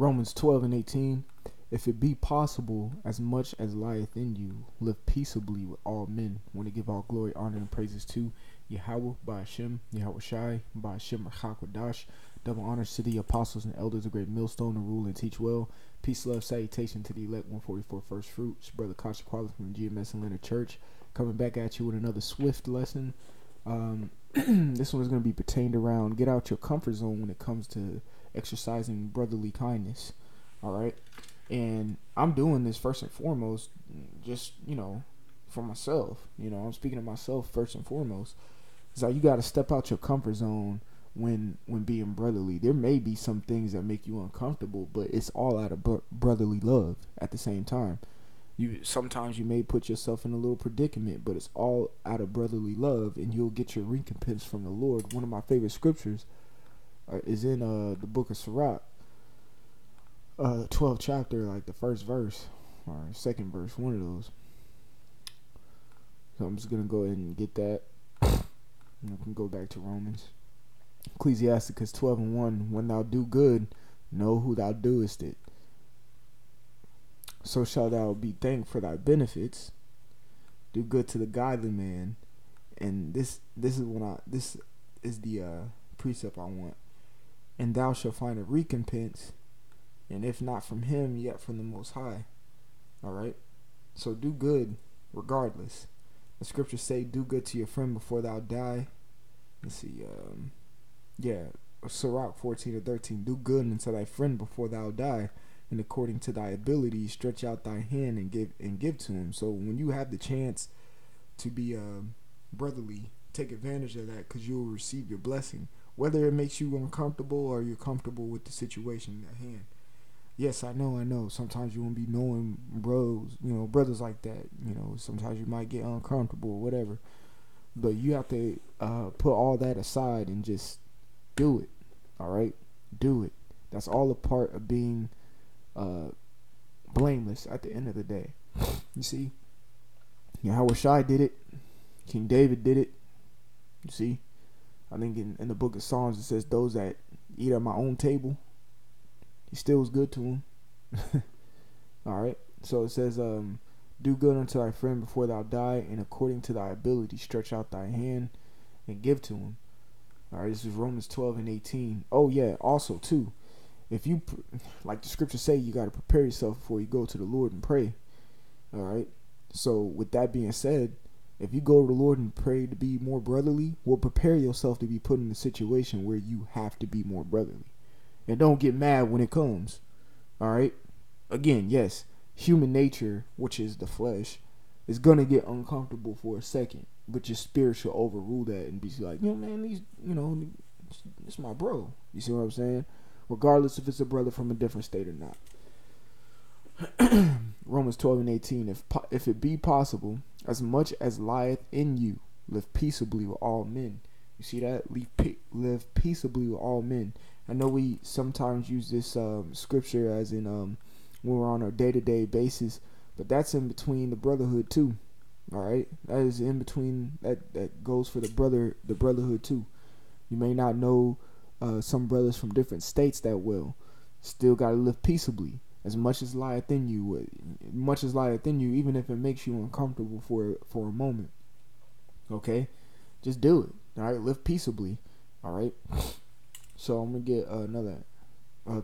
Romans 12:18. If it be possible, as much as lieth in you, live peaceably with all men. Want to give all glory, honor, and praises to Yahweh, Ba'ashem, Yahweh Shai, Ba'ashem, Rachakwadash. Double honors to the apostles and elders of Great Millstone to rule and teach well. Peace, love, salutation to the elect 144 First Fruits. Brother Kasha Quality from the GMS Atlanta Church. Coming back at you with another swift lesson. This one is going to be pertained around get out your comfort zone when it comes to exercising brotherly kindness. All right. And I'm doing this first and foremost, just, for myself. I'm speaking to myself first and foremost. So you got to step out your comfort zone when being brotherly. There may be some things that make you uncomfortable, but it's all out of brotherly love at the same time. Sometimes you may put yourself in a little predicament, but it's all out of brotherly love, and you'll get your recompense from the Lord. One of my favorite scriptures is in the book of Sirach. 12th chapter, like the first verse or second verse, one of those. So I'm just gonna go ahead and get that. And I can go back to Romans. Ecclesiasticus 12:1. When thou do good, know who thou doest it. So shalt thou be thanked for thy benefits. Do good to the godly man. And this is the precept I want. And thou shalt find a recompense. And if not from him, yet from the Most High. All right? So do good regardless. The scriptures say, do good to your friend before thou die. Let's see. Sirach 14:13. Do good unto thy friend before thou die. And according to thy ability, stretch out thy hand and give to him. So when you have the chance to be brotherly, take advantage of that, because you'll receive your blessing. Whether it makes you uncomfortable or you're comfortable with the situation at hand. Yes, I know. Sometimes you won't be knowing brothers like that. Sometimes you might get uncomfortable or whatever. But you have to put all that aside and just do it. All right? Do it. That's all a part of being blameless at the end of the day. You see? Yahweh Shai did it. King David did it. You see? I think in the book of Psalms it says, those that eat at my own table, he still was good to him. Alright. So it says, do good unto thy friend before thou die, and according to thy ability stretch out thy hand and give to him. Alright, this is Romans 12:18. Oh yeah, also too, if you, like the scriptures say, you got to prepare yourself before you go to the Lord and pray. Alright. So with that being said, if you go to the Lord and pray to be more brotherly, well, prepare yourself to be put in a situation where you have to be more brotherly. And don't get mad when it comes. Alright? Again, yes, human nature, which is the flesh, is going to get uncomfortable for a second. But your spirit should overrule that and be like, man, it's my bro. You see what I'm saying? Regardless if it's a brother from a different state or not. Romans 12:18. If it be possible, as much as lieth in you, live peaceably with all men. You see that? Live peaceably with all men. I know we sometimes use this scripture as in when we're on a day-to-day basis, but that's in between the brotherhood too. All right, that is in between. That goes for the brotherhood too. You may not know some brothers from different states that well. Still gotta live peaceably. As much as lieth in you, even if it makes you uncomfortable for a moment. Okay, just do it. All right, live peaceably. All right. So I'm gonna get another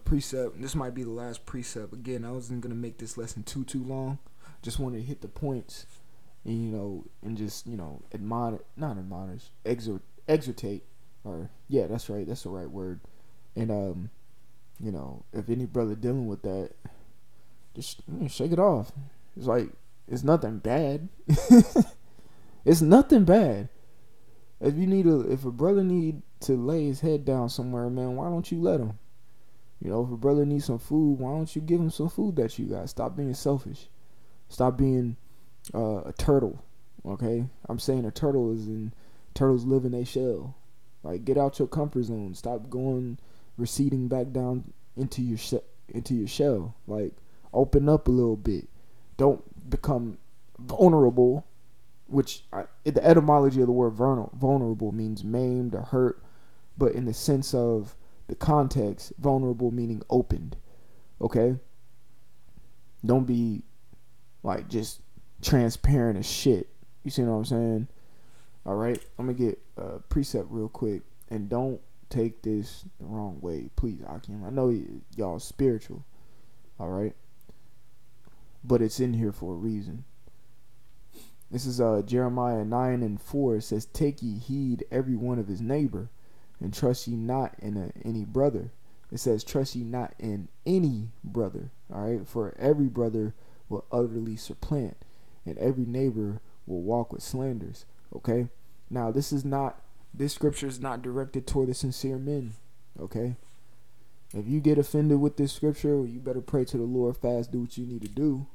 precept. This might be the last precept. Again, I wasn't gonna make this lesson too long. Just wanted to hit the points, and and just exhortate, or yeah, that's right. That's the right word. And if any brother dealing with that, just shake it off. It's like, it's nothing bad. It's nothing bad. If a brother need to lay his head down somewhere, man, why don't you let him? If a brother needs some food, why don't you give him some food that you got? Stop being selfish. Stop being a turtle. Okay, I'm saying a turtle turtles live in a shell. Like, get out your comfort zone. Stop receding back down into your shell. Like, open up a little bit. Don't become vulnerable, which the etymology of the word vulnerable means maimed or hurt, but in the sense of the context, vulnerable meaning opened. Okay? Don't be like just transparent as shit. You see what I'm saying? All right, I'm gonna get a precept real quick, and don't take this the wrong way, please, Akim. I know y'all spiritual, all right, but it's in here for a reason. This is Jeremiah 9:4. It says, "Take ye heed every one of his neighbor, and trust ye not in any brother." It says, "Trust ye not in any brother." All right, for every brother will utterly supplant, and every neighbor will walk with slanders. Okay, now this scripture is not directed toward the sincere men. Okay, if you get offended with this scripture, you better pray to the Lord, fast, do what you need to do.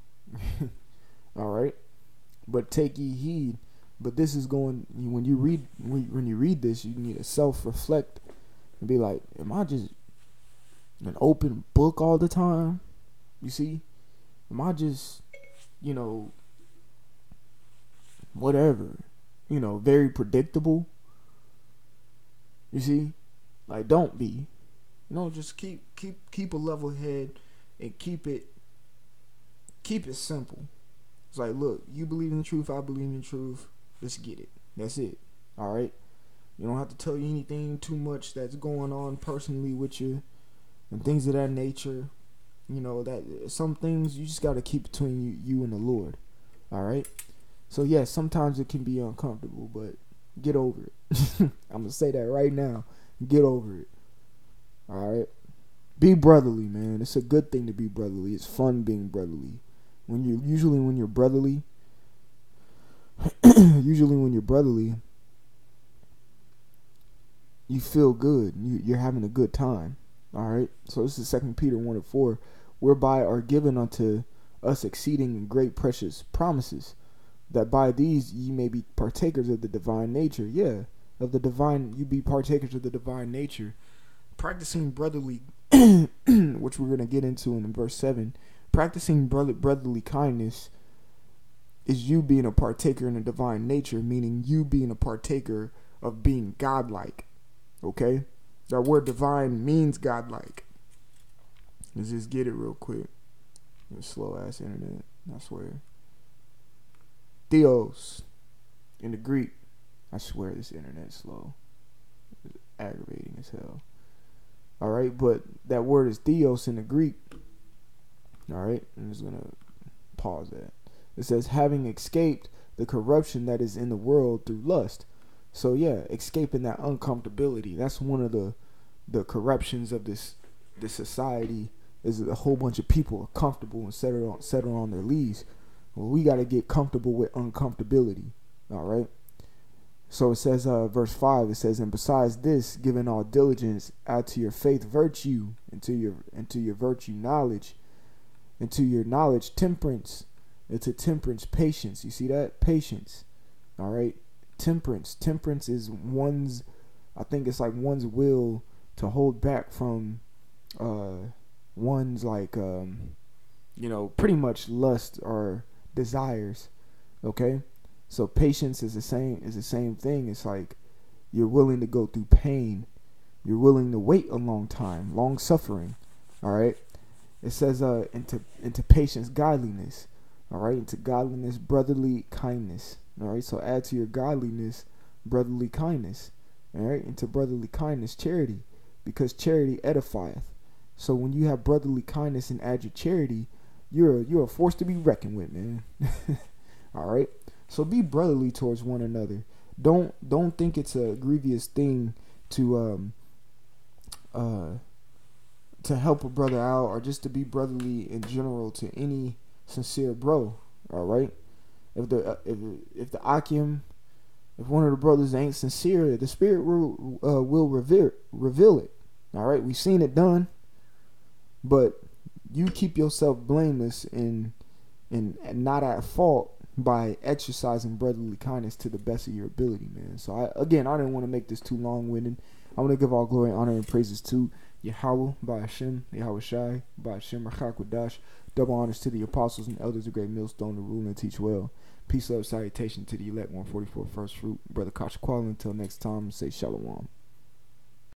All right, but take ye heed. But this is going, when you read this, you need to self-reflect and be like, am I just an open book all the time? You see, am I just, whatever, very predictable? You see, like, don't be, just keep a level head and keep it simple. It's like, look, you believe in the truth, I believe in the truth. Let's get it. That's it. All right. You don't have to tell you anything too much that's going on personally with you and things of that nature. That some things you just got to keep between you and the Lord. All right. So yes, sometimes it can be uncomfortable, but get over it. I'm gonna say that right now. Get over it. All right. Be brotherly, man. It's a good thing to be brotherly. It's fun being brotherly. When you're brotherly, you feel good. You're having a good time. All right. So this is 2 Peter 1:4, whereby are given unto us exceeding and great precious promises, that by these ye may be partakers of the divine nature. Yeah, you be partakers of the divine nature, practicing brotherly, which we're gonna get into in verse 7. Practicing brotherly kindness is you being a partaker in the divine nature, meaning you being a partaker of being godlike. Okay? That word divine means godlike. Let's just get it real quick. Slow ass internet, I swear. Theos in the Greek. I swear this internet's slow. It's aggravating as hell. Alright, but that word is theos in the Greek. Alright, I'm just gonna pause that. It says, having escaped the corruption that is in the world through lust. So yeah, escaping that uncomfortability. That's one of the corruptions of this society, is a whole bunch of people are comfortable and settle on their leaves. Well, we got to get comfortable with uncomfortability. All right. So it says, verse 5, it says, and besides this, giving all diligence, add to your faith virtue, and to your virtue knowledge, and to your knowledge temperance, and to temperance patience. You see that? Patience. All right. Temperance is one's will to hold back from one's pretty much lust or desires. Okay, so patience is the same thing. It's like you're willing to go through pain, you're willing to wait a long time, long suffering. All right, it says into patience godliness. All right, into godliness brotherly kindness. All right, so add to your godliness brotherly kindness. All right, into brotherly kindness charity, because charity edifieth. So when you have brotherly kindness and add your charity, you're a force to be reckoned with, man. All right, so be brotherly towards one another. Don't think it's a grievous thing to help a brother out, or just to be brotherly in general to any sincere bro. All right, if the Akim, if one of the brothers ain't sincere, the Spirit will reveal it. All right, we've seen it done, but you keep yourself blameless and not at fault by exercising brotherly kindness to the best of your ability, man. So I didn't want to make this too long-winded. I want to give all glory, honor, and praises to Yahweh, by Hashem, Yahweh Shai, by Hashem, Rachakwadash. Double honors to the apostles and elders of Great Millstone to rule and teach well. Peace, love, salutation to the elect 144 first fruit. Brother Kasha Qual. Until next time, say shalom.